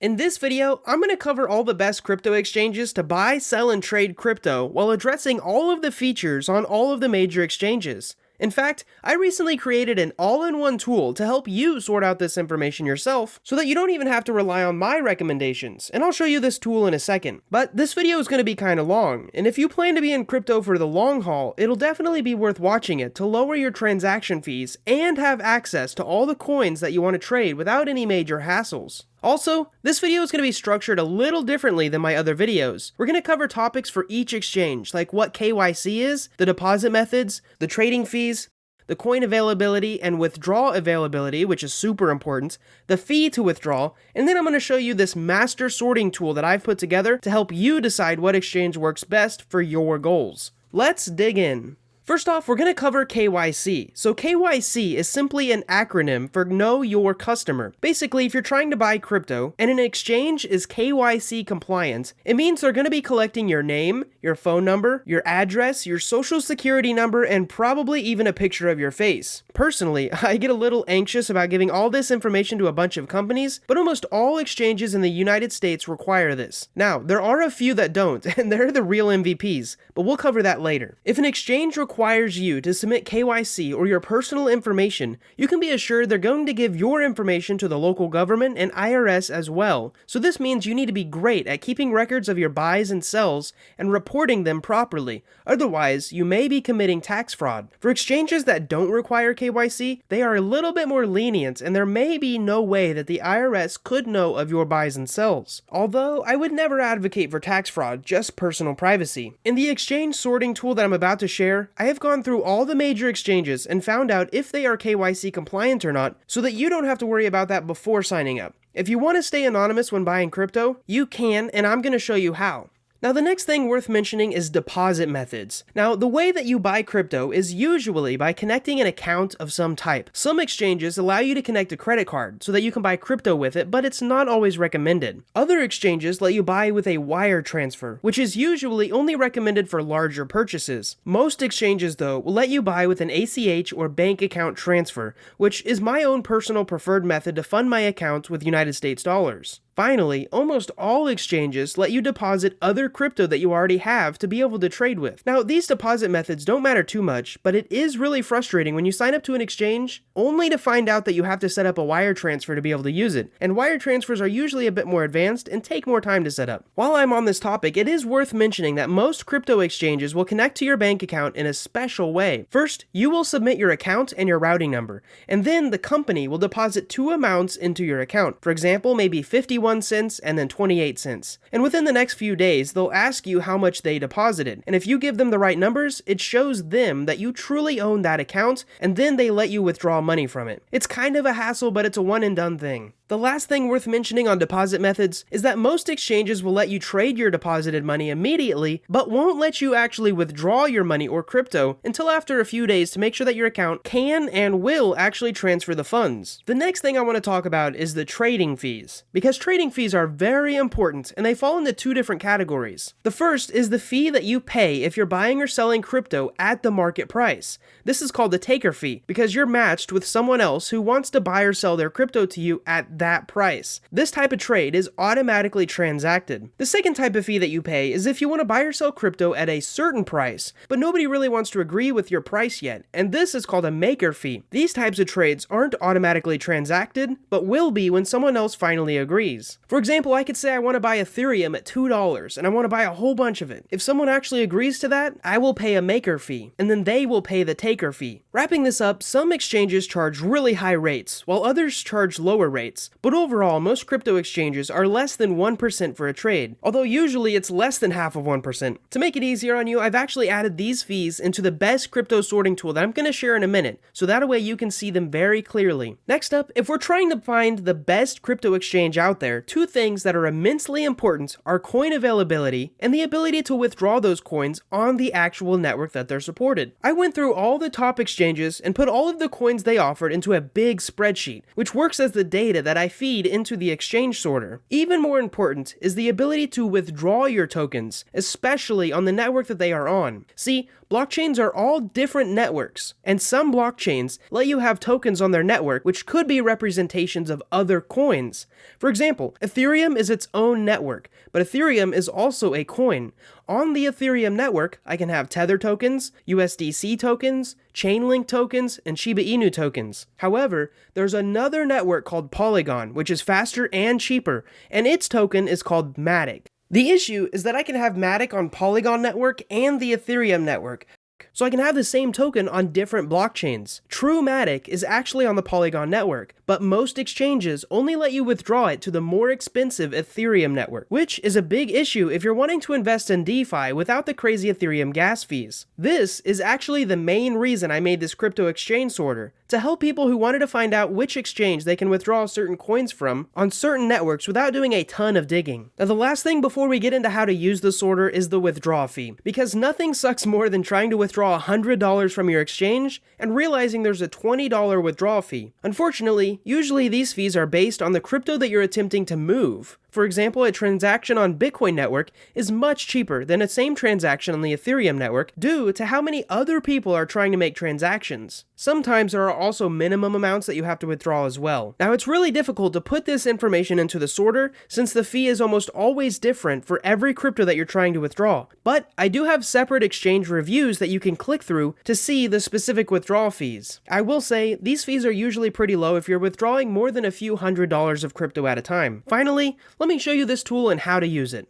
In this video, I'm going to cover all the best crypto exchanges to buy, sell, and trade crypto while addressing all of the features on all of the major exchanges. In fact, I recently created an all-in-one tool to help you sort out this information yourself so that you don't even have to rely on my recommendations, and I'll show you this tool in a second. But this video is going to be kind of long, and if you plan to be in crypto for the long haul, it'll definitely be worth watching it to lower your transaction fees and have access to all the coins that you want to trade without any major hassles. Also, this video is going to be structured a little differently than my other videos. We're going to cover topics for each exchange, like what KYC is, the deposit methods, the trading fees, the coin availability and withdrawal availability, which is super important, the fee to withdraw, and then I'm going to show you this master sorting tool that I've put together to help you decide what exchange works best for your goals. Let's dig in. First off, we're going to cover KYC. So KYC is simply an acronym for Know Your Customer. Basically, if you're trying to buy crypto and an exchange is KYC compliant, it means they're going to be collecting your name, your phone number, your address, your social security number, and probably even a picture of your face. Personally, I get a little anxious about giving all this information to a bunch of companies, but almost all exchanges in the United States require this. Now, there are a few that don't, and they're the real MVPs, but we'll cover that later. If an exchange requires you to submit KYC or your personal information, you can be assured they're going to give your information to the local government and IRS as well. So this means you need to be great at keeping records of your buys and sells and reporting them properly. Otherwise, you may be committing tax fraud. For exchanges that don't require KYC, they are a little bit more lenient, and there may be no way that the IRS could know of your buys and sells. Although, I would never advocate for tax fraud, just personal privacy. In the exchange sorting tool that I'm about to share, I have gone through all the major exchanges and found out if they are KYC compliant or not, so that you don't have to worry about that before signing up. If you want to stay anonymous when buying crypto, you can, and I'm going to show you how. Now, the next thing worth mentioning is deposit methods. Now, the way that you buy crypto is usually by connecting an account of some type. Some exchanges allow you to connect a credit card so that you can buy crypto with it, but it's not always recommended. Other exchanges let you buy with a wire transfer, which is usually only recommended for larger purchases. Most exchanges, though, will let you buy with an ACH or bank account transfer, which is my own personal preferred method to fund my account with United States dollars. Finally, almost all exchanges let you deposit other crypto that you already have to be able to trade with. Now, these deposit methods don't matter too much, but it is really frustrating when you sign up to an exchange only to find out that you have to set up a wire transfer to be able to use it. And wire transfers are usually a bit more advanced and take more time to set up. While I'm on this topic, it is worth mentioning that most crypto exchanges will connect to your bank account in a special way. First, you will submit your account and your routing number, and then the company will deposit two amounts into your account. For example, maybe 51 cents and then 28 cents. And within the next few days, they'll ask you how much they deposited. And if you give them the right numbers, it shows them that you truly own that account, and then they let you withdraw money from it. It's kind of a hassle, but it's a one and done thing. The last thing worth mentioning on deposit methods is that most exchanges will let you trade your deposited money immediately, but won't let you actually withdraw your money or crypto until after a few days to make sure that your account can and will actually transfer the funds. The next thing I want to talk about is the trading fees, because trading fees are very important and they fall into two different categories. The first is the fee that you pay if you're buying or selling crypto at the market price. This is called the taker fee because you're matched with someone else who wants to buy or sell their crypto to you at that price. This type of trade is automatically transacted. The second type of fee that you pay is if you want to buy or sell crypto at a certain price, but nobody really wants to agree with your price yet, and this is called a maker fee. These types of trades aren't automatically transacted, but will be when someone else finally agrees. For example, I could say I want to buy Ethereum at $2 and I want to buy a whole bunch of it. If someone actually agrees to that, I will pay a maker fee, and then they will pay the taker fee. Wrapping this up, some exchanges charge really high rates, while others charge lower rates. But overall, most crypto exchanges are less than 1% for a trade, although usually it's less than half of 1%. To make it easier on you, I've actually added these fees into the best crypto sorting tool that I'm going to share in a minute, so that way you can see them very clearly. Next up, if we're trying to find the best crypto exchange out there, two things that are immensely important are coin availability and the ability to withdraw those coins on the actual network that they're supported. I went through all the top exchanges and put all of the coins they offered into a big spreadsheet, which works as the data that I feed into the exchange sorter. Even more important is the ability to withdraw your tokens, especially on the network that they are on. See, blockchains are all different networks, and some blockchains let you have tokens on their network which could be representations of other coins. For example, Ethereum is its own network, but Ethereum is also a coin. On the Ethereum network, I can have Tether tokens, USDC tokens, Chainlink tokens, and Shiba Inu tokens. However, there's another network called Polygon, which is faster and cheaper, and its token is called Matic. The issue is that I can have Matic on Polygon network and the Ethereum network, so I can have the same token on different blockchains. True Matic is actually on the Polygon network, but most exchanges only let you withdraw it to the more expensive Ethereum network, which is a big issue if you're wanting to invest in DeFi without the crazy Ethereum gas fees. This is actually the main reason I made this crypto exchange sorter, to help people who wanted to find out which exchange they can withdraw certain coins from on certain networks without doing a ton of digging. Now the last thing before we get into how to use the sorter is the withdrawal fee, because nothing sucks more than trying to withdraw $100 from your exchange and realizing there's a $20 withdrawal fee. Unfortunately, usually these fees are based on the crypto that you're attempting to move. For example, a transaction on Bitcoin network is much cheaper than a same transaction on the Ethereum network due to how many other people are trying to make transactions. Sometimes there are also minimum amounts that you have to withdraw as well. Now it's really difficult to put this information into the sorter since the fee is almost always different for every crypto that you're trying to withdraw. But I do have separate exchange reviews that you can click through to see the specific withdrawal fees. I will say these fees are usually pretty low if you're withdrawing more than a few $100s of crypto at a time. Finally, let me show you this tool and how to use it.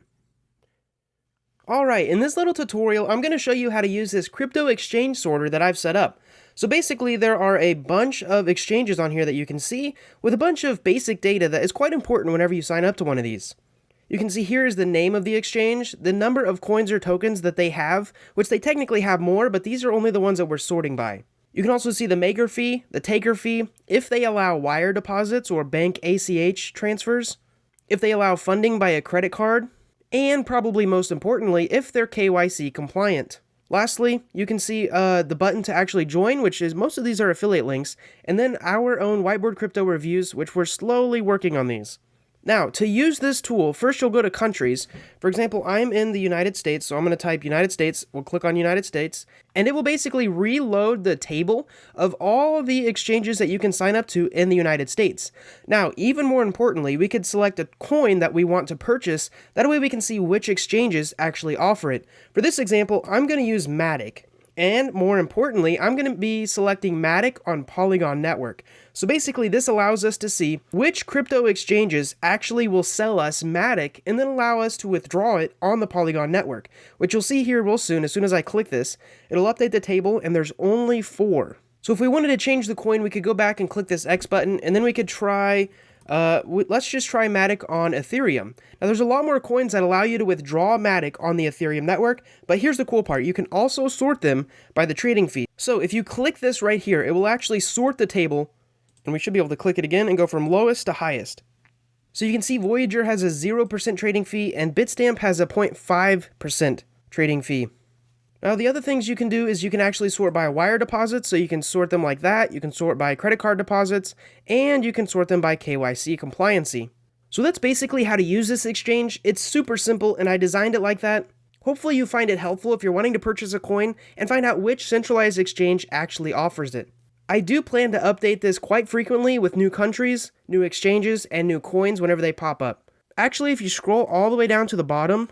Alright, in this little tutorial, I'm going to show you how to use this crypto exchange sorter that I've set up. So basically, there are a bunch of exchanges on here that you can see with a bunch of basic data that is quite important whenever you sign up to one of these. You can see here is the name of the exchange, the number of coins or tokens that they have, which they technically have more, but these are only the ones that we're sorting by. You can also see the maker fee, the taker fee, if they allow wire deposits or bank ACH transfers, if they allow funding by a credit card, and probably most importantly, if they're KYC compliant. Lastly, you can see the button to actually join, which is most of these are affiliate links, and then our own Whiteboard crypto reviews, which we're slowly working on these. Now, to use this tool, first you'll go to countries. For example, I'm in the United States, so I'm going to type United States, we'll click on United States, and it will basically reload the table of all of the exchanges that you can sign up to in the United States. Now, even more importantly, we could select a coin that we want to purchase, that way we can see which exchanges actually offer it. For this example, I'm going to use Matic. And more importantly, I'm going to be selecting Matic on Polygon network. So basically this allows us to see which crypto exchanges actually will sell us Matic and then allow us to withdraw it on the Polygon network, which you'll see here real soon. As soon as I click this, it'll update the table and there's only 4. So if we wanted to change the coin, we could go back and click this X button and then we could try let's just try Matic on Ethereum. Now there's a lot more coins that allow you to withdraw Matic on the Ethereum network, but here's the cool part. You can also sort them by the trading fee. So if you click this right here, it will actually sort the table, and we should be able to click it again and go from lowest to highest. So you can see Voyager has a 0% trading fee and Bitstamp has a 0.5% trading fee. Now the other things you can do is you can actually sort by wire deposits, so you can sort them like that, you can sort by credit card deposits, and you can sort them by KYC compliancy. So that's basically how to use this exchange. It's super simple and I designed it like that. Hopefully you find it helpful if you're wanting to purchase a coin and find out which centralized exchange actually offers it. I do plan to update this quite frequently with new countries, new exchanges, and new coins whenever they pop up. Actually, if you scroll all the way down to the bottom,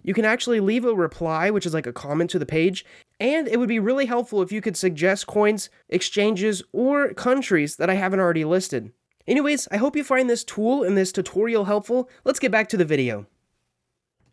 you can actually leave a reply, which is like a comment to the page, and it would be really helpful if you could suggest coins, exchanges, or countries that I haven't already listed. Anyways, I hope you find this tool and this tutorial helpful. Let's get back to the video.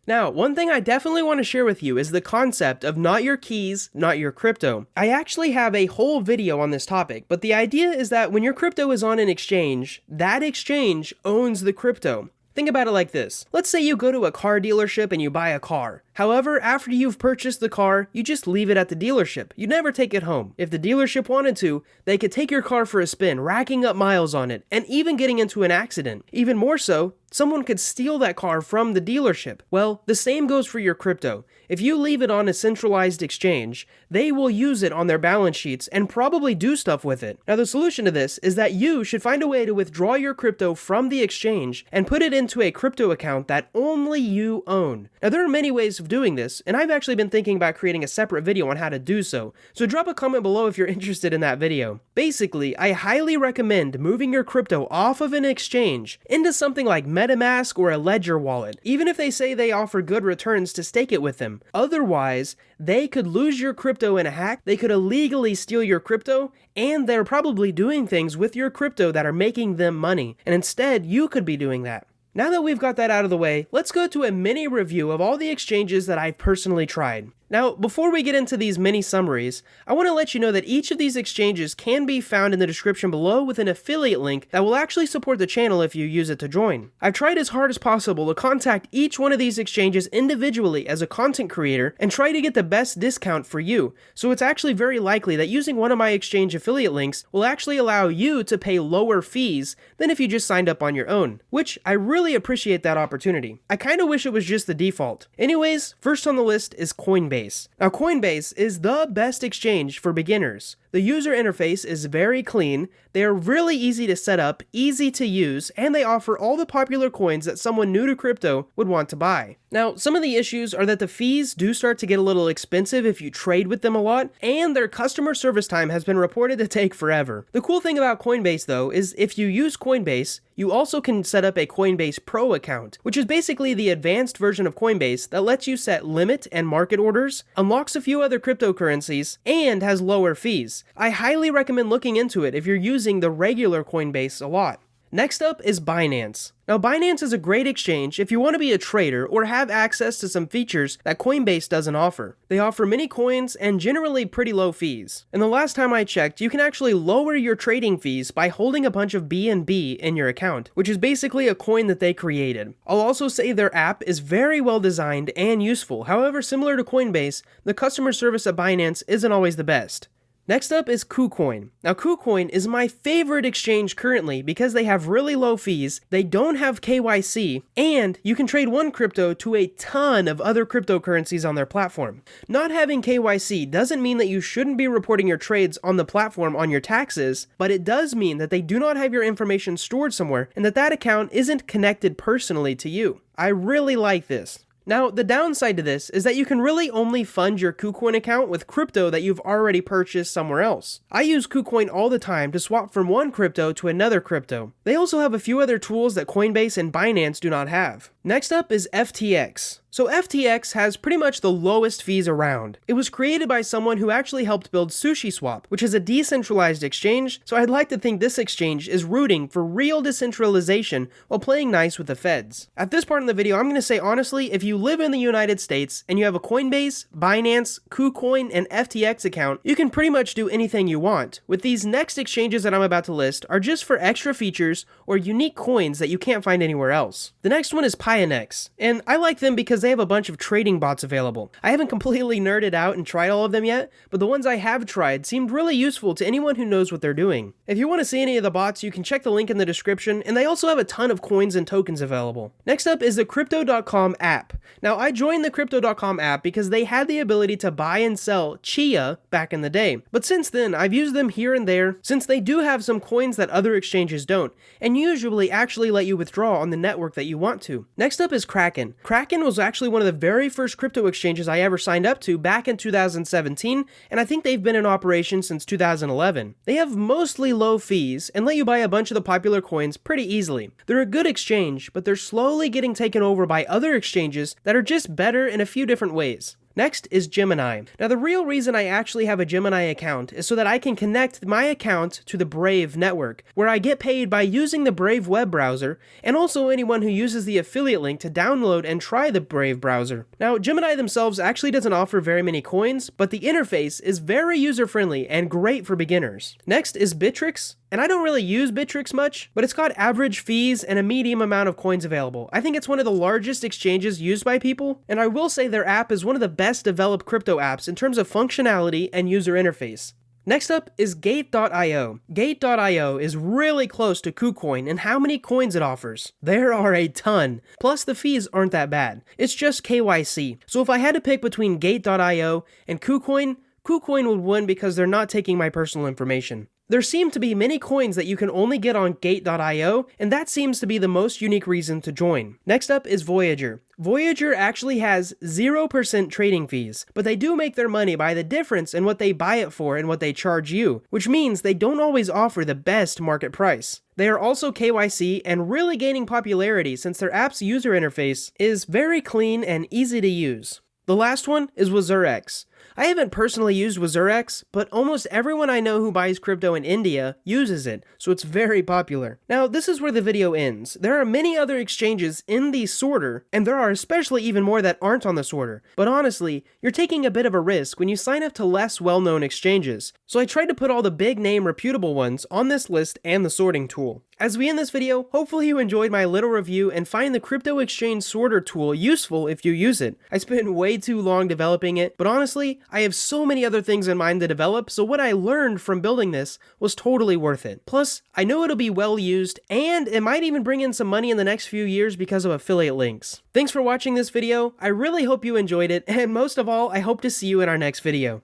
Now, one thing I definitely want to share with you is the concept of not your keys, not your crypto. I actually have a whole video on this topic, but the idea is that when your crypto is on an exchange, that exchange owns the crypto. Think about it like this. Let's say you go to a car dealership and you buy a car. However, after you've purchased the car, you just leave it at the dealership. You never take it home. If the dealership wanted to, they could take your car for a spin, racking up miles on it, and even getting into an accident. Even more so, someone could steal that car from the dealership. Well, the same goes for your crypto. If you leave it on a centralized exchange, they will use it on their balance sheets and probably do stuff with it. Now, the solution to this is that you should find a way to withdraw your crypto from the exchange and put it into a crypto account that only you own. Now, there are many ways of doing this, and I've actually been thinking about creating a separate video on how to do so drop a comment below if you're interested in that video. Basically, I highly recommend moving your crypto off of an exchange into something like MetaMask or a Ledger wallet, even if they say they offer good returns to stake it with them. Otherwise, they could lose your crypto in a hack, they could illegally steal your crypto, and they're probably doing things with your crypto that are making them money, and instead, you could be doing that. Now that we've got that out of the way, let's go to a mini review of all the exchanges that I've personally tried. Now, before we get into these mini summaries, I want to let you know that each of these exchanges can be found in the description below with an affiliate link that will actually support the channel if you use it to join. I've tried as hard as possible to contact each one of these exchanges individually as a content creator and try to get the best discount for you, so it's actually very likely that using one of my exchange affiliate links will actually allow you to pay lower fees than if you just signed up on your own, which I really appreciate that opportunity. I kind of wish it was just the default. Anyways, first on the list is Coinbase. Now, Coinbase is the best exchange for beginners. The user interface is very clean, they are really easy to set up, easy to use, and they offer all the popular coins that someone new to crypto would want to buy. Now, some of the issues are that the fees do start to get a little expensive if you trade with them a lot, and their customer service time has been reported to take forever. The cool thing about Coinbase though is if you use Coinbase, you also can set up a Coinbase Pro account, which is basically the advanced version of Coinbase that lets you set limit and market orders, unlocks a few other cryptocurrencies, and has lower fees. I highly recommend looking into it if you're using the regular Coinbase a lot. Next up is Binance. Now, Binance is a great exchange if you want to be a trader or have access to some features that Coinbase doesn't offer. They offer many coins and generally pretty low fees. And the last time I checked, you can actually lower your trading fees by holding a bunch of BNB in your account, which is basically a coin that they created. I'll also say their app is very well designed and useful. However, similar to Coinbase, the customer service at Binance isn't always the best. Next up is KuCoin. Now, KuCoin is my favorite exchange currently because they have really low fees, they don't have KYC, and you can trade one crypto to a ton of other cryptocurrencies on their platform. Not having KYC doesn't mean that you shouldn't be reporting your trades on the platform on your taxes, but it does mean that they do not have your information stored somewhere and that account isn't connected personally to you. I really like this. Now, the downside to this is that you can really only fund your KuCoin account with crypto that you've already purchased somewhere else. I use KuCoin all the time to swap from one crypto to another crypto. They also have a few other tools that Coinbase and Binance do not have. Next up is FTX. So FTX has pretty much the lowest fees around. It was created by someone who actually helped build SushiSwap, which is a decentralized exchange, so I'd like to think this exchange is rooting for real decentralization while playing nice with the feds. At this part in the video, I'm going to say honestly, if you live in the United States and you have a Coinbase, Binance, KuCoin, and FTX account, you can pretty much do anything you want. With these next exchanges that I'm about to list are just for extra features or unique coins that you can't find anywhere else. The next one is Pionex, and I like them because they have a bunch of trading bots available. I haven't completely nerded out and tried all of them yet, but the ones I have tried seemed really useful to anyone who knows what they're doing. If you want to see any of the bots, you can check the link in the description, and they also have a ton of coins and tokens available. Next up is the Crypto.com app. Now, I joined the Crypto.com app because they had the ability to buy and sell Chia back in the day, but since then, I've used them here and there, since they do have some coins that other exchanges don't, and usually actually let you withdraw on the network that you want to. Next up is Kraken. Kraken was actually one of the very first crypto exchanges I ever signed up to back in 2017, and I think they've been in operation since 2011. They have mostly low fees and let you buy a bunch of the popular coins pretty easily. They're a good exchange, but they're slowly getting taken over by other exchanges that are just better in a few different ways. Next is Gemini. Now, the real reason I actually have a Gemini account is so that I can connect my account to the Brave network, where I get paid by using the Brave web browser, and also anyone who uses the affiliate link to download and try the Brave browser. Now, Gemini themselves actually doesn't offer very many coins, but the interface is very user-friendly and great for beginners. Next is Bittrex. And I don't really use Bittrex much, but it's got average fees and a medium amount of coins available. I think it's one of the largest exchanges used by people, and I will say their app is one of the best developed crypto apps in terms of functionality and user interface. Next up is Gate.io. Gate.io is really close to KuCoin in how many coins it offers. There are a ton. Plus the fees aren't that bad. It's just KYC. So if I had to pick between Gate.io and KuCoin, KuCoin would win because they're not taking my personal information. There seem to be many coins that you can only get on Gate.io, and that seems to be the most unique reason to join. Next up is Voyager. Voyager actually has 0% trading fees, but they do make their money by the difference in what they buy it for and what they charge you, which means they don't always offer the best market price. They are also KYC and really gaining popularity since their app's user interface is very clean and easy to use. The last one is WazirX. I haven't personally used WazirX, but almost everyone I know who buys crypto in India uses it, so it's very popular. Now, this is where the video ends. There are many other exchanges in the sorter, and there are especially even more that aren't on the sorter. But honestly, you're taking a bit of a risk when you sign up to less well-known exchanges. So I tried to put all the big-name reputable ones on this list and the sorting tool. As we end this video, hopefully you enjoyed my little review and find the crypto exchange sorter tool useful if you use it. I spent way too long developing it, but honestly, I have so many other things in mind to develop, so what I learned from building this was totally worth it. Plus, I know it'll be well used, and it might even bring in some money in the next few years because of affiliate links. Thanks for watching this video, I really hope you enjoyed it, and most of all, I hope to see you in our next video.